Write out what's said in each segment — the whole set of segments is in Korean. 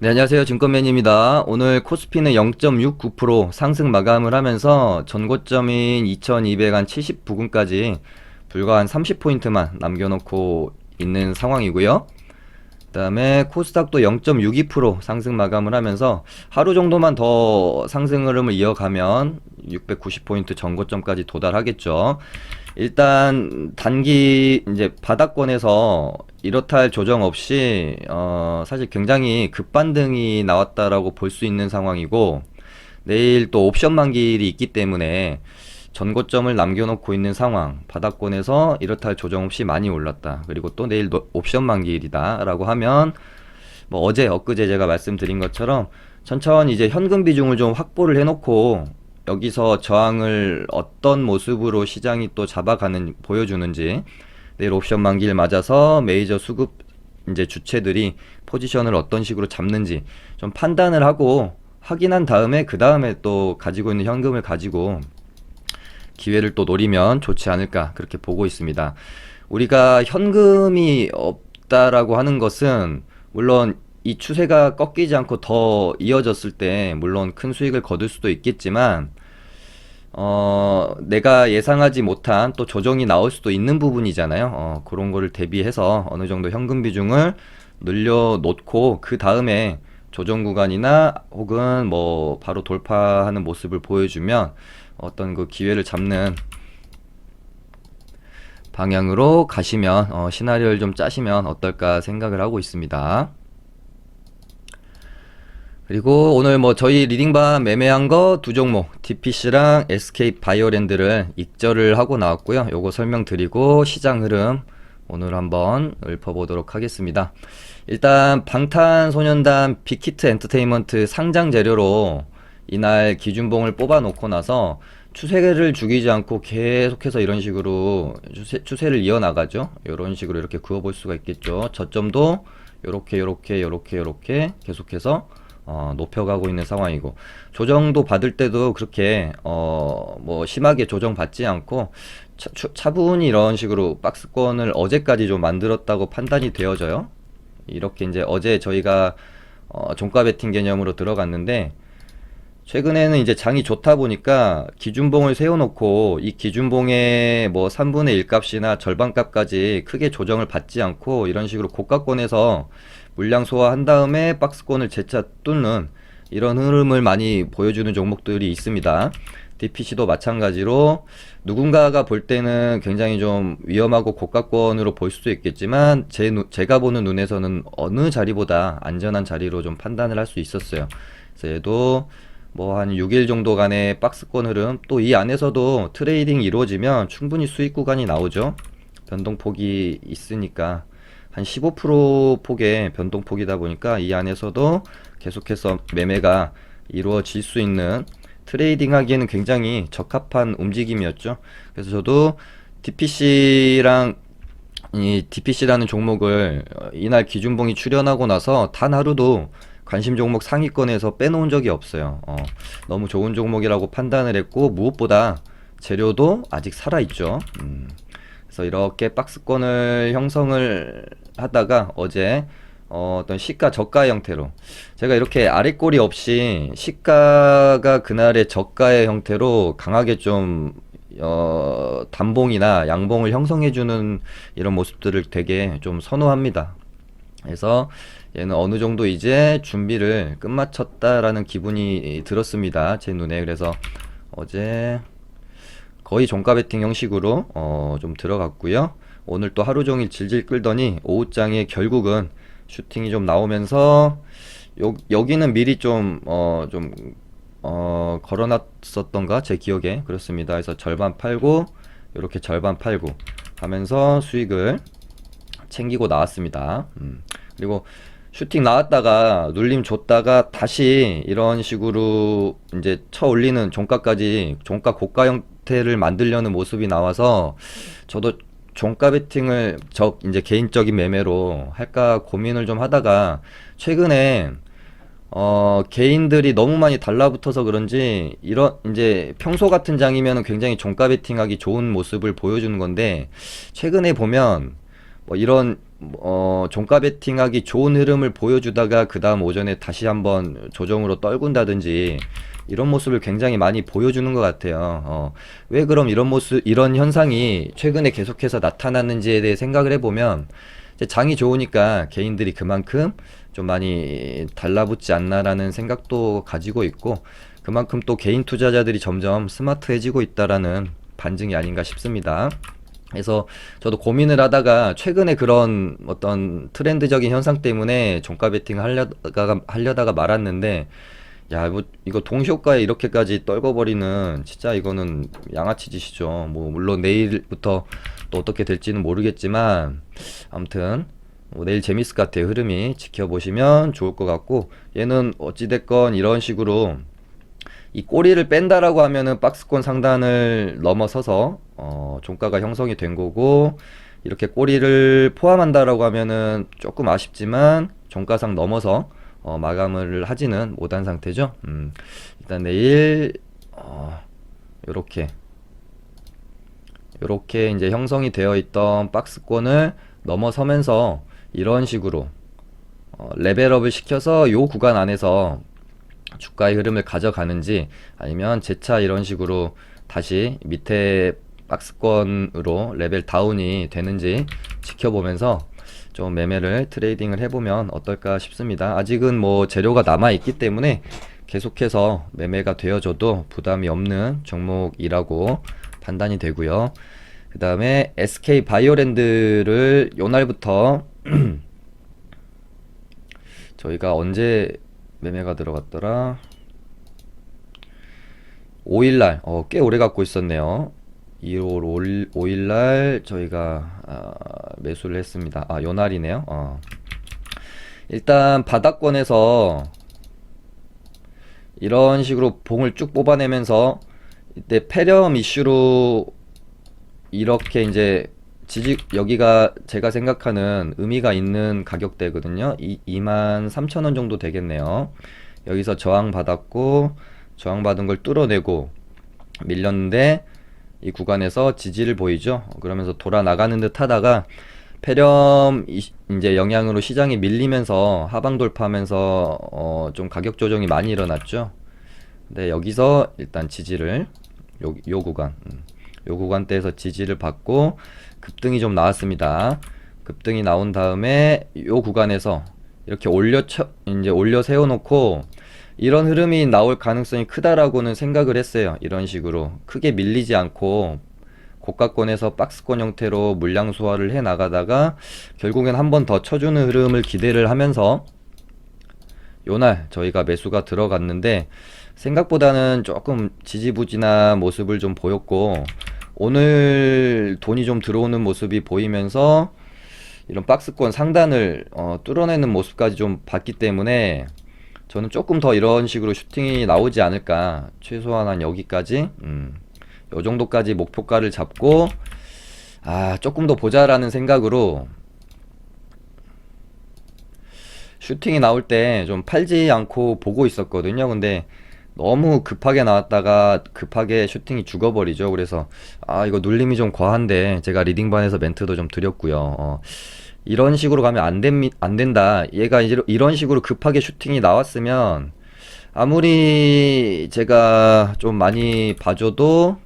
네, 안녕하세요. 증권맨입니다. 오늘 코스피는 0.69% 상승 마감을 하면서 전고점인 2270 부근까지 불과 한 30포인트만 남겨놓고 있는 상황이고요. 그다음에 코스닥도 0.62% 상승 마감을 하면서 하루 정도만 더 상승 흐름을 이어가면 690포인트 전고점까지 도달하겠죠. 일단 단기 이제 바닥권에서 이렇다 할 조정 없이 사실 굉장히 급반등이 나왔다라고 볼 수 있는 상황이고, 내일 또 옵션 만기일이 있기 때문에 전고점을 남겨놓고 있는 상황, 바닥권에서 이렇다 할 조정 없이 많이 올랐다, 그리고 또 내일 옵션 만기일이다 라고 하면, 뭐 어제 엊그제 제가 말씀드린 것처럼 천천히 이제 현금 비중을 좀 확보를 해놓고 여기서 저항을 어떤 모습으로 시장이 또 잡아가는 보여주는지, 내일 옵션 만기일 맞아서 메이저 수급 이제 주체들이 포지션을 어떤 식으로 잡는지 좀 판단을 하고 확인한 다음에, 그 다음에 또 가지고 있는 현금을 가지고 기회를 또 노리면 좋지 않을까, 그렇게 보고 있습니다. 우리가 현금이 없다라고 하는 것은 물론 이 추세가 꺾이지 않고 더 이어졌을 때 물론 큰 수익을 거둘 수도 있겠지만, 내가 예상하지 못한 또 조정이 나올 수도 있는 부분이잖아요. 그런 거를 대비해서 어느 정도 현금 비중을 늘려놓고 그 다음에 조정 구간이나 혹은 뭐 바로 돌파하는 모습을 보여주면 어떤 그 기회를 잡는 방향으로 가시면, 시나리오를 좀 짜시면 어떨까 생각을 하고 있습니다. 그리고 오늘 뭐 저희 리딩반 매매한 거 두 종목 DPC랑 SK 바이오랜드를 익절을 하고 나왔고요. 요거 설명드리고 시장 흐름 오늘 한번 읊어보도록 하겠습니다. 일단 방탄소년단 빅히트 엔터테인먼트 상장 재료로 이날 기준봉을 뽑아 놓고 나서 추세를 죽이지 않고 계속해서 이런 식으로 추세를 이어나가죠. 이런 식으로 이렇게 그어볼 수가 있겠죠. 저점도 요렇게 계속해서 높여가고 있는 상황이고, 조정도 받을 때도 그렇게 뭐 심하게 조정 받지 않고 차분히 이런 식으로 박스권을 어제까지 좀 만들었다고 판단이 되어져요. 이렇게 이제 어제 저희가 종가 베팅 개념으로 들어갔는데, 최근에는 이제 장이 좋다 보니까 기준봉을 세워놓고 이 기준봉의 뭐 3분의 1 값이나 절반 값까지 크게 조정을 받지 않고 이런 식으로 고가권에서 물량 소화한 다음에 박스권을 재차 뚫는 이런 흐름을 많이 보여주는 종목들이 있습니다. DPC도 마찬가지로 누군가가 볼 때는 굉장히 좀 위험하고 고가권으로 볼 수도 있겠지만 제가 보는 눈에서는 어느 자리보다 안전한 자리로 좀 판단을 할 수 있었어요. 그래서 얘도 뭐 한 6일 정도 간의 박스권 흐름, 또 이 안에서도 트레이딩이 이루어지면 충분히 수익 구간이 나오죠. 변동폭이 있으니까 한 15% 폭의 변동폭이다 보니까 이 안에서도 계속해서 매매가 이루어질 수 있는, 트레이딩 하기에는 굉장히 적합한 움직임이었죠. 그래서 저도 DPC라는 종목을 이날 기준봉이 출현하고 나서 단 하루도 관심 종목 상위권에서 빼놓은 적이 없어요. 너무 좋은 종목이라고 판단을 했고, 무엇보다 재료도 아직 살아있죠. 그래서 이렇게 박스권을 형성을 하다가 어제 어떤 시가 저가 형태로, 제가 이렇게 아랫꼬리 없이 시가가 그날의 저가의 형태로 강하게 좀 단봉이나 양봉을 형성해주는 이런 모습들을 되게 좀 선호합니다. 그래서 얘는 어느 정도 이제 준비를 끝마쳤다라는 기분이 들었습니다, 제 눈에. 그래서 어제 거의 종가 베팅 형식으로 좀 들어갔고요. 오늘 또 하루 종일 질질 끌더니 오후장에 결국은 슈팅이 좀 나오면서 여기는 미리 걸어놨었던가 제 기억에 그렇습니다. 그래서 절반 팔고 이렇게 절반 팔고 하면서 수익을 챙기고 나왔습니다. 그리고 슈팅 나왔다가 눌림 줬다가 다시 이런 식으로 이제 쳐 올리는 종가까지, 종가 고가 형태를 만들려는 모습이 나와서 저도 종가 베팅을 이제 개인적인 매매로 할까 고민을 좀 하다가, 최근에 개인들이 너무 많이 달라붙어서 그런지 이런 이제 평소 같은 장이면 굉장히 종가 베팅하기 좋은 모습을 보여주는 건데, 최근에 보면 뭐 이런 종가 베팅하기 좋은 흐름을 보여주다가 그 다음 오전에 다시 한번 조정으로 떨군다든지 이런 모습을 굉장히 많이 보여주는 것 같아요. 왜 그럼 이런 모습, 이런 현상이 최근에 계속해서 나타났는지에 대해 생각을 해보면 이제 장이 좋으니까 개인들이 그만큼 좀 많이 달라붙지 않나라는 생각도 가지고 있고, 그만큼 또 개인 투자자들이 점점 스마트해지고 있다라는 반증이 아닌가 싶습니다. 그래서 저도 고민을 하다가 최근에 그런 어떤 트렌드적인 현상 때문에 종가 베팅을 하려다가 말았는데, 야, 뭐, 이거 동시효과에 이렇게까지 떨궈버리는, 진짜 이거는 양아치 짓이죠. 뭐, 물론 내일부터 또 어떻게 될지는 모르겠지만, 아무튼, 뭐 내일 재밌을 것 같아요. 흐름이 지켜보시면 좋을 것 같고, 얘는 어찌됐건 이런 식으로 이 꼬리를 뺀다라고 하면은 박스권 상단을 넘어서서, 종가가 형성이 된 거고, 이렇게 꼬리를 포함한다라고 하면은 조금 아쉽지만, 종가상 넘어서 마감을 하지는 못한 상태죠. 일단 내일 요렇게 요렇게 이제 형성이 되어 있던 박스권을 넘어서면서 이런 식으로 레벨업을 시켜서 요 구간 안에서 주가의 흐름을 가져가는지, 아니면 재차 이런 식으로 다시 밑에 박스권으로 레벨 다운이 되는지 지켜보면서 좀 매매를 트레이딩을 해보면 어떨까 싶습니다. 아직은 뭐 재료가 남아 있기 때문에 계속해서 매매가 되어져도 부담이 없는 종목이라고 판단이 되고요. 그 다음에 SK 바이오랜드를 요날부터 저희가 언제 매매가 들어갔더라? 5일날, 꽤 오래 갖고 있었네요. 2월 5일날 저희가 매수를 했습니다. 요날이네요. 일단 바닥권에서 이런 식으로 봉을 쭉 뽑아내면서 이때 폐렴 이슈로 이렇게 이제 여기가 제가 생각하는 의미가 있는 가격대거든요. 23,000원 정도 되겠네요. 여기서 저항 받았고, 저항 받은 걸 뚫어내고 밀렸는데 이 구간에서 지지를 보이죠. 그러면서 돌아 나가는 듯 하다가 폐렴 이제 영향으로 시장이 밀리면서 하방 돌파하면서 좀 가격 조정이 많이 일어났죠. 근데 여기서 일단 지지를 요 구간, 요 구간대에서 지지를 받고 급등이 좀 나왔습니다. 급등이 나온 다음에 요 구간에서 이렇게 이제 올려 세워놓고 이런 흐름이 나올 가능성이 크다라고는 생각을 했어요. 이런 식으로 크게 밀리지 않고 고가권에서 박스권 형태로 물량 소화를 해 나가다가 결국엔 한 번 더 쳐주는 흐름을 기대를 하면서 요날 저희가 매수가 들어갔는데, 생각보다는 조금 지지부진한 모습을 좀 보였고, 오늘 돈이 좀 들어오는 모습이 보이면서 이런 박스권 상단을 뚫어내는 모습까지 좀 봤기 때문에 저는 조금 더 이런 식으로 슈팅이 나오지 않을까, 최소한 한 여기까지 요 정도까지 목표가를 잡고 조금 더 보자라는 생각으로 슈팅이 나올 때 좀 팔지 않고 보고 있었거든요. 근데 너무 급하게 나왔다가 급하게 슈팅이 죽어버리죠. 그래서 이거 눌림이 좀 과한데 제가 리딩반에서 멘트도 좀 드렸고요. 이런 식으로 가면 안 된다. 얘가 이런 식으로 급하게 슈팅이 나왔으면 아무리 제가 좀 많이 봐줘도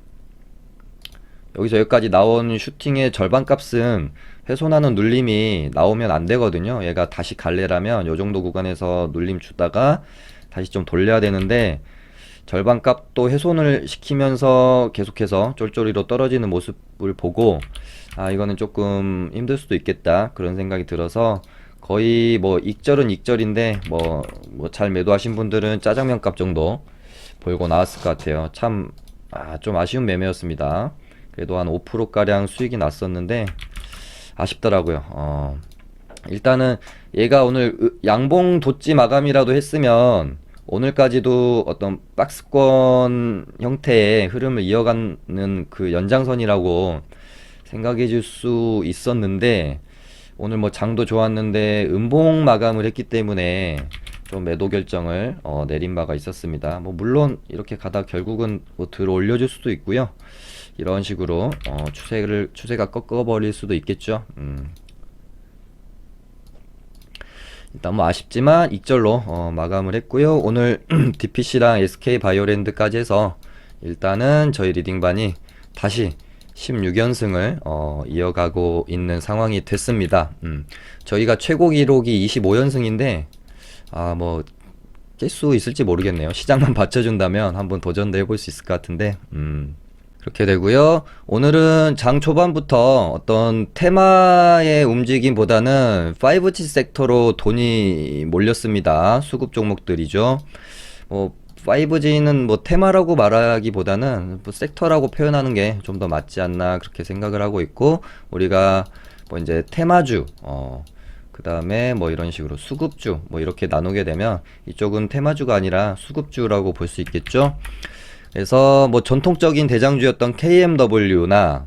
여기서 여기까지 나온 슈팅의 절반 값은 훼손하는 눌림이 나오면 안 되거든요. 얘가 다시 갈래라면 요 정도 구간에서 눌림 주다가 다시 좀 돌려야 되는데, 절반 값도 훼손을 시키면서 계속해서 쫄쫄이로 떨어지는 모습을 보고 이거는 조금 힘들 수도 있겠다 그런 생각이 들어서, 거의 뭐 익절은 익절인데 뭐 잘 매도하신 분들은 짜장면 값 정도 벌고 나왔을 것 같아요. 참 좀 아쉬운 매매였습니다. 그래도 한 5% 가량 수익이 났었는데 아쉽더라고요. 일단은 얘가 오늘 양봉 도치 마감이라도 했으면 오늘까지도 어떤 박스권 형태의 흐름을 이어가는 그 연장선이라고 생각해 줄 수 있었는데, 오늘 뭐 장도 좋았는데 음봉 마감을 했기 때문에 좀 매도 결정을 내린 바가 있었습니다. 뭐 물론 이렇게 가다 결국은 뭐 들어 올려줄 수도 있고요. 이런 식으로 추세가 꺾어버릴 수도 있겠죠. 일단 뭐 아쉽지만 익절로 마감을 했고요. 오늘 DPC랑 SK 바이오랜드까지 해서 일단은 저희 리딩반이 다시 16연승을 이어가고 있는 상황이 됐습니다. 저희가 최고 기록이 25연승인데 뭐 깰 수 있을지 모르겠네요. 시장만 받쳐준다면 한번 도전도 해볼 수 있을 것 같은데 그렇게 되고요. 오늘은 장 초반부터 어떤 테마의 움직임보다는 5G 섹터로 돈이 몰렸습니다. 수급 종목들이죠. 5G는 뭐 테마라고 말하기보다는 뭐 섹터라고 표현하는 게 좀 더 맞지 않나 그렇게 생각을 하고 있고, 우리가 뭐 이제 테마주, 그 다음에 뭐 이런 식으로 수급주 뭐 이렇게 나누게 되면 이쪽은 테마주가 아니라 수급주라고 볼 수 있겠죠. 그래서 뭐 전통적인 대장주였던 KMW나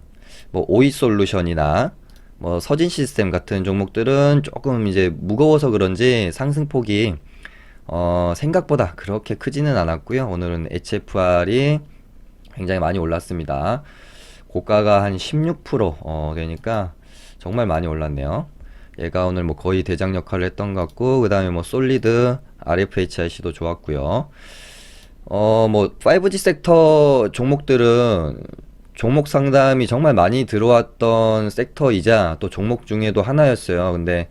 뭐 오이솔루션이나 뭐 서진시스템 같은 종목들은 조금 이제 무거워서 그런지 상승폭이 생각보다 그렇게 크지는 않았고요. 오늘은 HFR이 굉장히 많이 올랐습니다. 고가가 한 16% 되니까 정말 많이 올랐네요. 얘가 오늘 뭐 거의 대장 역할을 했던 것 같고, 그 다음에 뭐 솔리드, RFHIC도 좋았고요. 뭐 5G 섹터 종목들은 종목 상담이 정말 많이 들어왔던 섹터이자 또 종목 중에도 하나였어요. 근데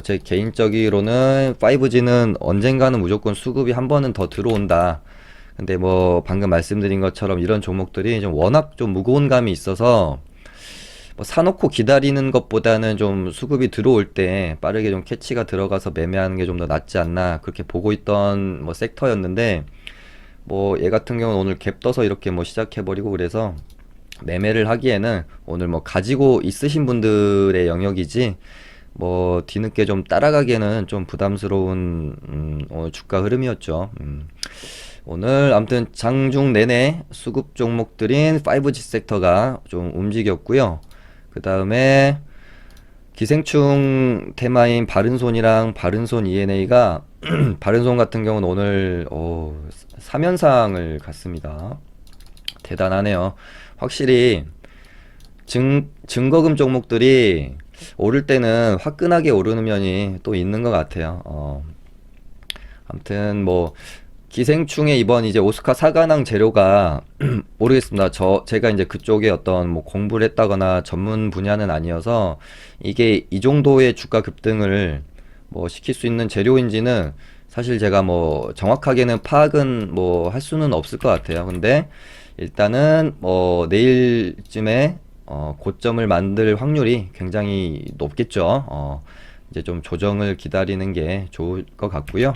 제 개인적으로는 5G는 언젠가는 무조건 수급이 한 번은 더 들어온다. 근데 뭐 방금 말씀드린 것처럼 이런 종목들이 좀 워낙 좀 무거운 감이 있어서 뭐 사놓고 기다리는 것보다는 좀 수급이 들어올 때 빠르게 좀 캐치가 들어가서 매매하는 게 좀 더 낫지 않나 그렇게 보고 있던 뭐 섹터였는데, 뭐 얘 같은 경우는 오늘 갭 떠서 이렇게 뭐 시작해버리고 그래서 매매를 하기에는 오늘 뭐 가지고 있으신 분들의 영역이지 뭐 뒤늦게 좀 따라가기에는 좀 부담스러운 오늘 주가 흐름이었죠. 오늘 아무튼 장중 내내 수급 종목들인 5G 섹터가 좀 움직였고요. 그 다음에 기생충 테마인 바른손이랑 바른손 ENA가 바른손 같은 경우는 오늘 3연상을 갔습니다. 대단하네요. 확실히 증거금 종목들이 오를 때는 화끈하게 오르는 면이 또 있는 것 같아요. 아무튼 뭐 기생충의 이번 이제 오스카 사관왕 재료가 모르겠습니다. 제가 이제 그쪽에 어떤 뭐 공부를 했다거나 전문 분야는 아니어서 이게 이 정도의 주가 급등을 뭐 시킬 수 있는 재료인지는 사실 제가 뭐 정확하게는 파악은 뭐 할 수는 없을 것 같아요. 근데 일단은 뭐 내일쯤에 고점을 만들 확률이 굉장히 높겠죠. 이제 좀 조정을 기다리는 게 좋을 것 같고요.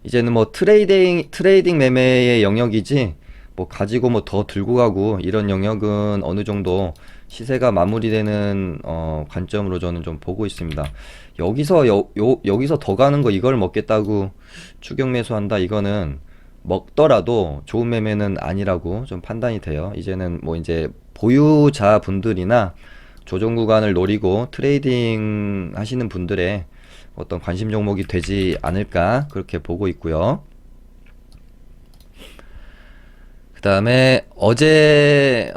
이제는 뭐 트레이딩 매매의 영역이지 뭐 가지고 뭐 더 들고 가고 이런 영역은 어느 정도 시세가 마무리되는 관점으로 저는 좀 보고 있습니다. 여기서 더 가는 거 이걸 먹겠다고 추격 매수한다, 이거는 먹더라도 좋은 매매는 아니라고 좀 판단이 돼요. 이제는 뭐 이제 보유자 분들이나 조정 구간을 노리고 트레이딩 하시는 분들의 어떤 관심 종목이 되지 않을까 그렇게 보고 있고요. 그 다음에 어제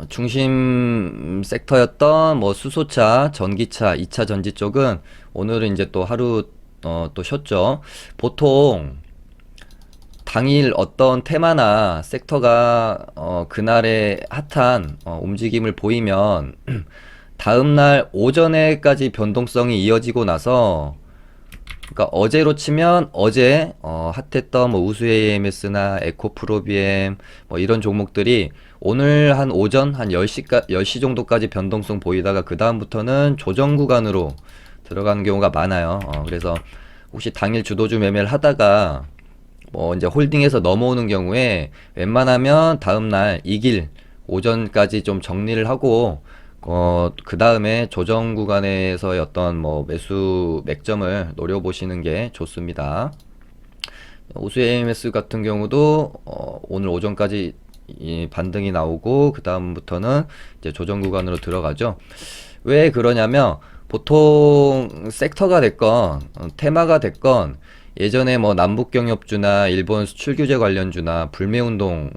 중심 섹터였던 뭐 수소차, 전기차, 2차 전지 쪽은 오늘은 이제 또 하루 또 쉬었죠. 보통 당일 어떤 테마나 섹터가 그날의 핫한 움직임을 보이면 다음날 오전에까지 변동성이 이어지고 나서, 그러니까 어제로 치면 어제 핫했던 뭐 우수 AMS나 에코프로비엠 뭐 이런 종목들이 오늘 한 오전 한 10시 정도까지 변동성 보이다가 그 다음부터는 조정 구간으로 들어가는 경우가 많아요. 그래서 혹시 당일 주도주 매매를 하다가 뭐 이제 홀딩해서 넘어오는 경우에 웬만하면 다음날 이길 오전까지 좀 정리를 하고 그 다음에 조정 구간에서의 어떤 뭐 매수 맥점을 노려보시는 게 좋습니다. 우수 AMS 같은 경우도 오늘 오전까지 이 반등이 나오고 그 다음부터는 이제 조정 구간으로 들어가죠. 왜 그러냐면 보통 섹터가 됐건 테마가 됐건 예전에 뭐 남북경협주나 일본 수출규제 관련주나 불매운동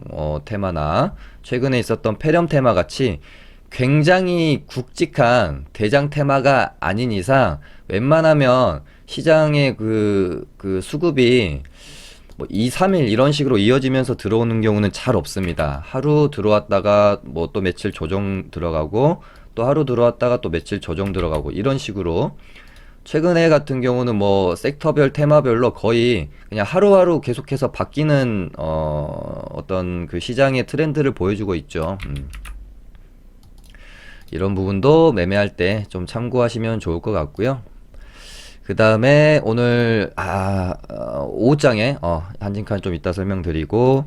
테마나 최근에 있었던 폐렴 테마 같이 굉장히 굵직한 대장 테마가 아닌 이상 웬만하면 시장의 그 수급이 뭐 2, 3일 이런 식으로 이어지면서 들어오는 경우는 잘 없습니다. 하루 들어왔다가 뭐 또 며칠 조정 들어가고 또 하루 들어왔다가 또 며칠 조정 들어가고 이런 식으로 최근에 같은 경우는 뭐 섹터별 테마별로 거의 그냥 하루하루 계속해서 바뀌는 어떤 그 시장의 트렌드를 보여주고 있죠. 이런 부분도 매매할 때 좀 참고하시면 좋을 것 같고요. 그 다음에 오늘 오후장에 한진칸 좀 이따 설명드리고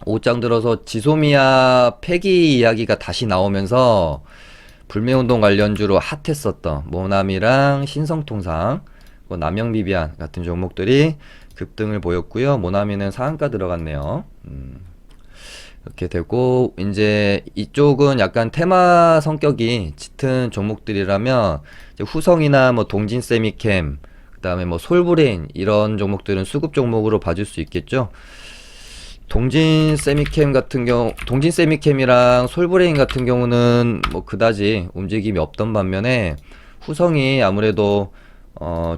오후장 들어서 지소미아 폐기 이야기가 다시 나오면서 불매운동 관련주로 핫했었던 모나미랑 신성통상, 뭐 남영비비안 같은 종목들이 급등을 보였고요. 모나미는 상한가 들어갔네요. 이렇게 되고 이제 이쪽은 약간 테마 성격이 짙은 종목들이라면 이제 후성이나 뭐 동진 세미캠 그다음에 뭐 솔브레인 이런 종목들은 수급 종목으로 봐줄 수 있겠죠. 동진 세미캠이랑 솔브레인 같은 경우는 뭐 그다지 움직임이 없던 반면에 후성이 아무래도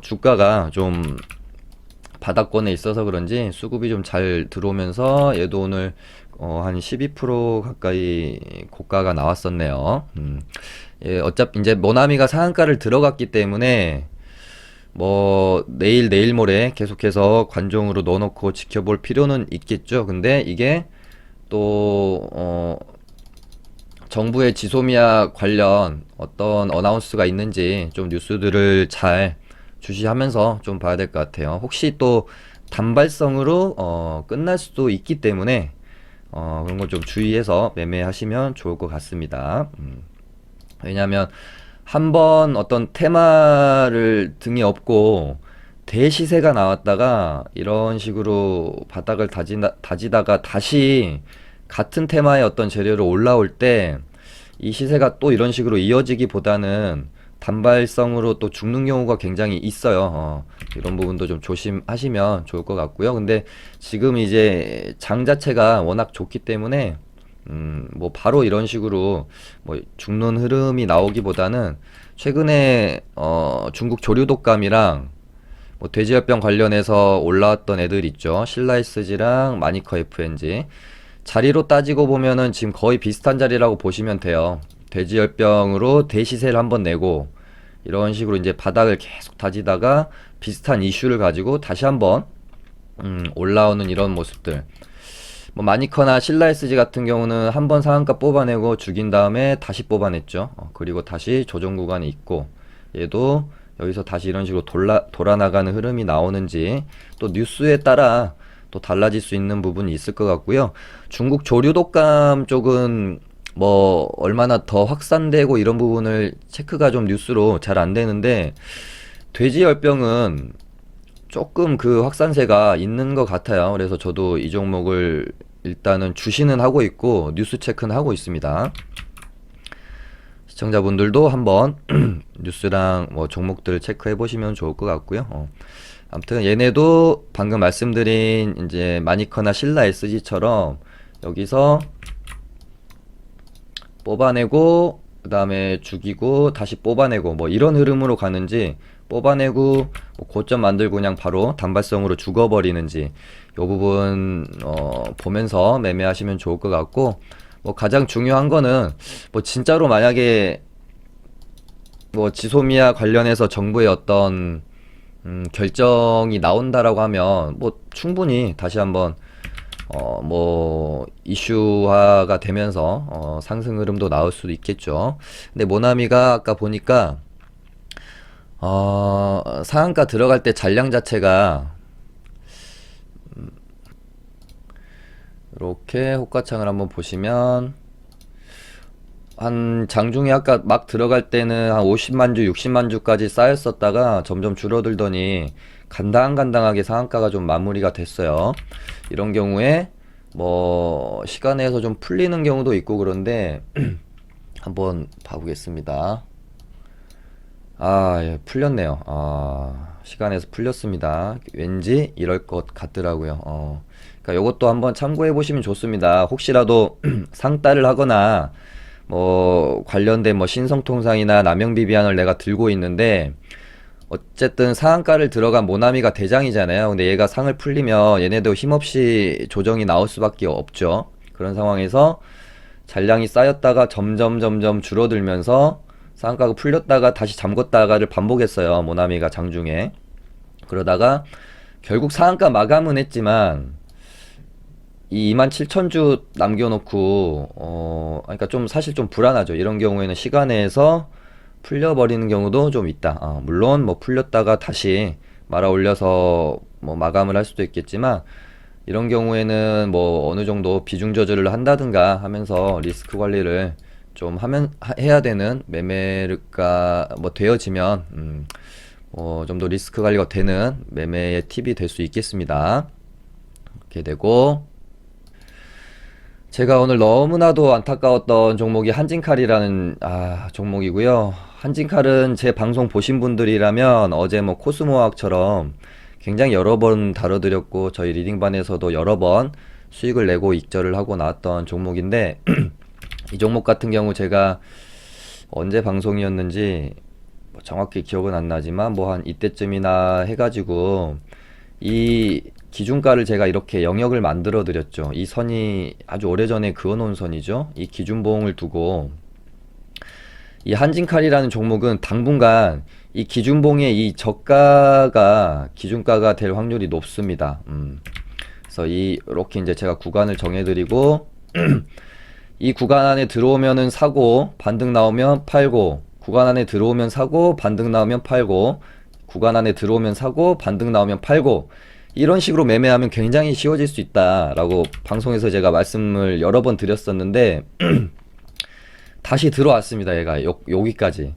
주가가 좀 바닥권에 있어서 그런지 수급이 좀 잘 들어오면서 얘도 오늘 한 12% 가까이 고가가 나왔었네요. 예, 어차피 이제 모나미가 상한가를 들어갔기 때문에 뭐 내일 모레 계속해서 관종으로 넣어놓고 지켜볼 필요는 있겠죠. 근데 이게 또 정부의 지소미아 관련 어떤 어나운스가 있는지 좀 뉴스들을 잘 주시하면서 좀 봐야 될 것 같아요. 혹시 또 단발성으로 끝날 수도 있기 때문에 그런 거 좀 주의해서 매매하시면 좋을 것 같습니다. 왜냐하면 한번 어떤 테마를 등에 업고 대시세가 나왔다가 이런 식으로 바닥을 다지다가 다시 같은 테마의 어떤 재료로 올라올 때 이 시세가 또 이런 식으로 이어지기보다는 단발성으로 또 죽는 경우가 굉장히 있어요. 이런 부분도 좀 조심하시면 좋을 것 같고요. 근데 지금 이제 장 자체가 워낙 좋기 때문에 뭐 바로 이런 식으로 뭐 죽는 흐름이 나오기보다는 최근에 중국 조류독감이랑 뭐 돼지열병 관련해서 올라왔던 애들 있죠. 신라SG랑 마니커 FNG 자리로 따지고 보면은 지금 거의 비슷한 자리라고 보시면 돼요. 돼지열병으로 대시세를 한번 내고 이런 식으로 이제 바닥을 계속 다지다가 비슷한 이슈를 가지고 다시 한번 올라오는 이런 모습들. 뭐 마니커나 신라SG 같은 경우는 한번 상한가 뽑아내고 죽인 다음에 다시 뽑아냈죠. 그리고 다시 조정 구간이 있고 얘도 여기서 다시 이런 식으로 돌아나가는 흐름이 나오는지 또 뉴스에 따라 또 달라질 수 있는 부분이 있을 것 같고요. 중국 조류독감 쪽은 뭐 얼마나 더 확산되고 이런 부분을 체크가 좀 뉴스로 잘 안 되는데 돼지열병은 조금 그 확산세가 있는 것 같아요. 그래서 저도 이 종목을 일단은 주시는 하고 있고 뉴스 체크는 하고 있습니다. 시청자분들도 한번 뉴스랑 뭐 종목들을 체크해 보시면 좋을 것 같고요. 아무튼 얘네도 방금 말씀드린 이제 마니커나 신라 SG처럼 여기서 뽑아내고 그 다음에 죽이고 다시 뽑아내고 뭐 이런 흐름으로 가는지 뽑아내고 뭐 고점 만들고 그냥 바로 단발성으로 죽어버리는지 요 부분 보면서 매매하시면 좋을 것 같고 뭐 가장 중요한 거는 뭐 진짜로 만약에 뭐 지소미아 관련해서 정부의 어떤 결정이 나온다라고 하면 뭐 충분히 다시 한번 뭐 이슈화가 되면서 상승 흐름도 나올 수도 있겠죠. 근데 모나미가 아까 보니까 상한가 들어갈 때 잔량 자체가 이렇게 호가창을 한번 보시면 한 장중에 아까 막 들어갈 때는 한 50만 주, 60만 주까지 쌓였었다가 점점 줄어들더니 간당간당하게 상한가가 좀 마무리가 됐어요. 이런 경우에 뭐 시간에서 좀 풀리는 경우도 있고 그런데 한번 봐보겠습니다. 예, 풀렸네요. 시간에서 풀렸습니다. 왠지 이럴 것 같더라고요. 그러니까 이것도 한번 참고해 보시면 좋습니다. 혹시라도 상따를 하거나 뭐 관련된 뭐 신성통상이나 남영비비안을 내가 들고 있는데, 어쨌든 상한가를 들어간 모나미가 대장이잖아요. 근데 얘가 상을 풀리면 얘네도 힘없이 조정이 나올 수밖에 없죠. 그런 상황에서 잔량이 쌓였다가 점점 줄어들면서 상한가가 풀렸다가 다시 잠궜다가를 반복했어요. 모나미가 장중에. 그러다가 결국 상한가 마감은 했지만 이 27,000주 남겨놓고 그러니까 좀 사실 좀 불안하죠. 이런 경우에는 시간에서 풀려버리는 경우도 좀 있다. 물론 뭐 풀렸다가 다시 말아 올려서 뭐 마감을 할 수도 있겠지만, 이런 경우에는 뭐 어느 정도 비중 조절을 한다든가 하면서 리스크 관리를 좀 해야 되는 매매가 뭐 되어지면 좀 더 리스크 관리가 되는 매매의 팁이 될 수 있겠습니다. 이렇게 되고, 제가 오늘 너무나도 안타까웠던 종목이 한진칼이라는 종목이고요. 한진칼은 제 방송 보신 분들이라면 어제 뭐 코스모학처럼 굉장히 여러 번 다뤄드렸고, 저희 리딩반에서도 여러 번 수익을 내고 익절을 하고 나왔던 종목인데, 이 종목 같은 경우 제가 언제 방송이었는지 뭐 정확히 기억은 안 나지만 뭐 한 이때쯤이나 해가지고 이 기준가를 제가 이렇게 영역을 만들어 드렸죠. 이 선이 아주 오래전에 그어놓은 선이죠. 이 기준봉을 두고 이 한진칼이라는 종목은 당분간 이 기준봉의 이 저가가 기준가가 될 확률이 높습니다. 그래서 이렇게 이제 제가 구간을 정해드리고 이 구간 안에 들어오면은 사고, 반등 나오면 팔고, 구간 안에 들어오면 사고, 반등 나오면 팔고, 구간 안에 들어오면 사고, 반등 나오면 팔고, 이런 식으로 매매하면 굉장히 쉬워질 수 있다라고 방송에서 제가 말씀을 여러 번 드렸었는데 다시 들어왔습니다. 얘가 여기까지.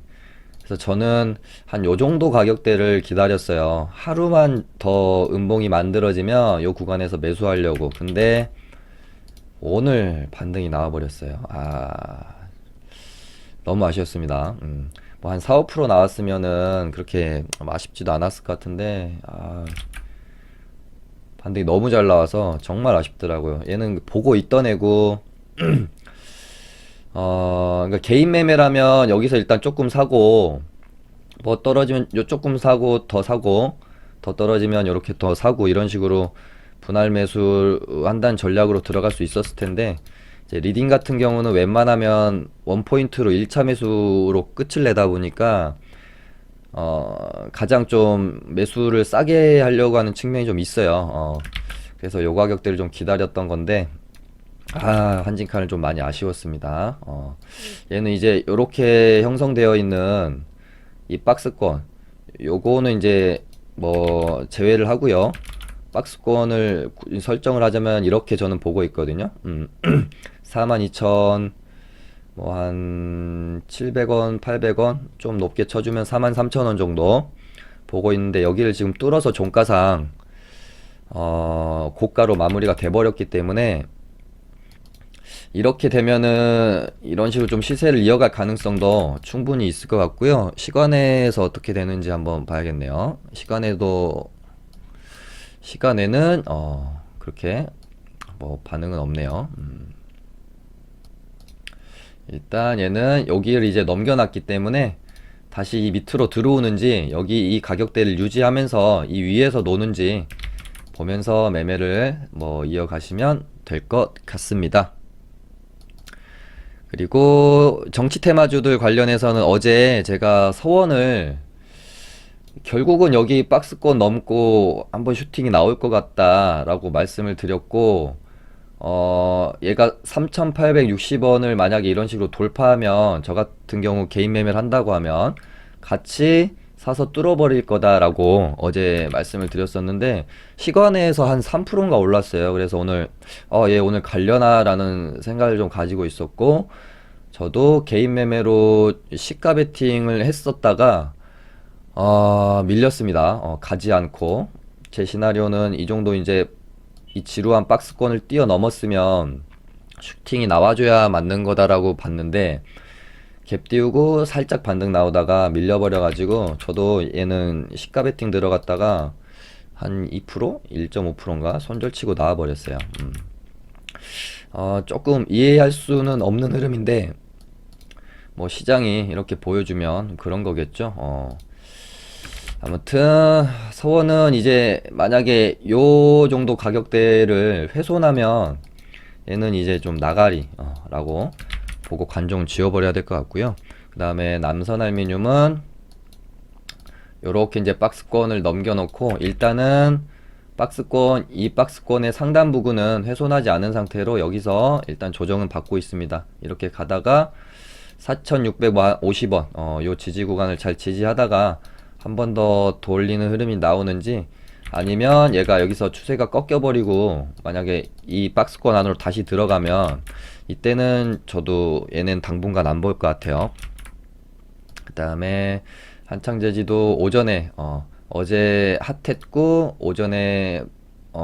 그래서 저는 한 요 정도 가격대를 기다렸어요. 하루만 더 음봉이 만들어지면 요 구간에서 매수하려고. 근데 오늘 반등이 나와버렸어요. 너무 아쉬웠습니다. 뭐 한 4, 5% 나왔으면은 그렇게 아쉽지도 않았을 것 같은데, 반등이 너무 잘 나와서 정말 아쉽더라고요. 얘는 보고 있던 애고, 그러니까 개인 매매라면 여기서 일단 조금 사고, 뭐 떨어지면 요 조금 사고, 더 떨어지면 요렇게 더 사고, 이런 식으로 분할 매수 한다는 전략으로 들어갈 수 있었을 텐데, 이제 리딩 같은 경우는 웬만하면 원포인트로 1차 매수로 끝을 내다 보니까 가장 좀 매수를 싸게 하려고 하는 측면이 좀 있어요. 그래서 요 가격대를 좀 기다렸던 건데, 한진칼은 좀 많이 아쉬웠습니다. 얘는 이제 요렇게 형성되어 있는 이 박스권, 요거는 이제 뭐 제외를 하고요. 박스권을 설정을 하자면 이렇게 저는 보고 있거든요. 42,000, 뭐 한 700원, 800원 좀 높게 쳐주면 43,000원 정도 보고 있는데, 여기를 지금 뚫어서 종가상 고가로 마무리가 돼버렸기 때문에 이렇게 되면은 이런 식으로 좀 시세를 이어갈 가능성도 충분히 있을 것 같고요. 시간에서 어떻게 되는지 한번 봐야겠네요. 시간에는 그렇게 뭐 반응은 없네요. 일단 얘는 여기를 이제 넘겨놨기 때문에 다시 이 밑으로 들어오는지, 여기 이 가격대를 유지하면서 이 위에서 노는지 보면서 매매를 뭐 이어가시면 될 것 같습니다. 그리고 정치 테마주들 관련해서는 어제 제가 서원을 결국은 여기 박스권 넘고 한번 슈팅이 나올 것 같다라고 말씀을 드렸고, 얘가 3,860원을 만약에 이런 식으로 돌파하면, 저 같은 경우 개인 매매를 한다고 하면 같이 사서 뚫어버릴 거다라고 어제 말씀을 드렸었는데, 시간에서 한 3%인가 올랐어요. 그래서 오늘 얘 오늘 갈려나라는 생각을 좀 가지고 있었고, 저도 개인 매매로 시가 베팅을 했었다가 밀렸습니다. 가지 않고. 제 시나리오는 이 정도 이제 이 지루한 박스권을 뛰어넘었으면 슈팅이 나와줘야 맞는 거다라고 봤는데, 갭 띄우고 살짝 반등 나오다가 밀려버려 가지고 저도 얘는 시가 베팅 들어갔다가 한 2%? 1.5%인가 손절치고 나와버렸어요. 조금 이해할 수는 없는 흐름인데, 뭐 시장이 이렇게 보여주면 그런 거겠죠. 아무튼 서원은 이제 만약에 요 정도 가격대를 훼손하면 얘는 이제 좀 나가리 라고 보고 관종 지워버려야 될 것 같고요. 그 다음에 남선알미늄은 요렇게 이제 박스권을 넘겨놓고 일단은 이 박스권의 상단 부분은 훼손하지 않은 상태로 여기서 일단 조정은 받고 있습니다. 이렇게 가다가 4,650원 요 지지 구간을 잘 지지하다가 한 번 더 돌리는 흐름이 나오는지, 아니면 얘가 여기서 추세가 꺾여버리고 만약에 이 박스권 안으로 다시 들어가면 이때는 저도 얘는 당분간 안 볼 것 같아요. 그 다음에 한창제지도 오전에 어제 핫했고 오전에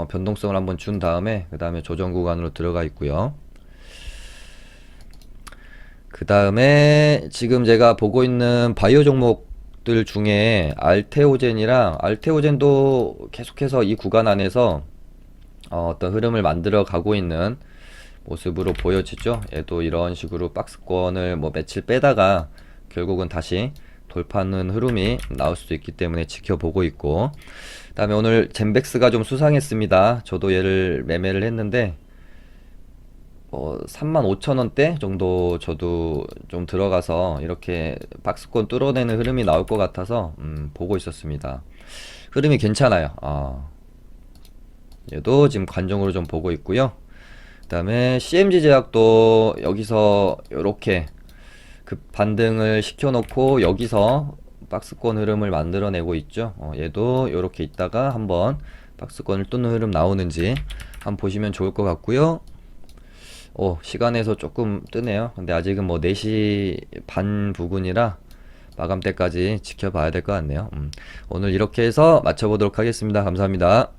변동성을 한번 준 다음에 그 다음에 조정 구간으로 들어가 있고요. 그 다음에 지금 제가 보고 있는 바이오 종목들 중에 알테오젠도 계속해서 이 구간 안에서 어떤 흐름을 만들어 가고 있는 모습으로 보여지죠. 얘도 이런 식으로 박스권을 뭐 며칠 빼다가 결국은 다시 돌파하는 흐름이 나올 수도 있기 때문에 지켜보고 있고, 그 다음에 오늘 젠백스가 좀 수상했습니다. 저도 얘를 매매를 했는데 35,000원대 정도 저도 좀 들어가서 이렇게 박스권 뚫어내는 흐름이 나올 것 같아서 보고 있었습니다. 흐름이 괜찮아요. 얘도 지금 관종으로 좀 보고 있고요. 그 다음에 CMG 제약도 여기서 이렇게 급 반등을 시켜놓고 여기서 박스권 흐름을 만들어내고 있죠. 얘도 이렇게 있다가 한번 박스권을 뚫는 흐름 나오는지 한번 보시면 좋을 것 같고요. 시간에서 조금 뜨네요. 근데 아직은 뭐 4시 반 부근이라 마감 때까지 지켜봐야 될 것 같네요. 오늘 이렇게 해서 마쳐보도록 하겠습니다. 감사합니다.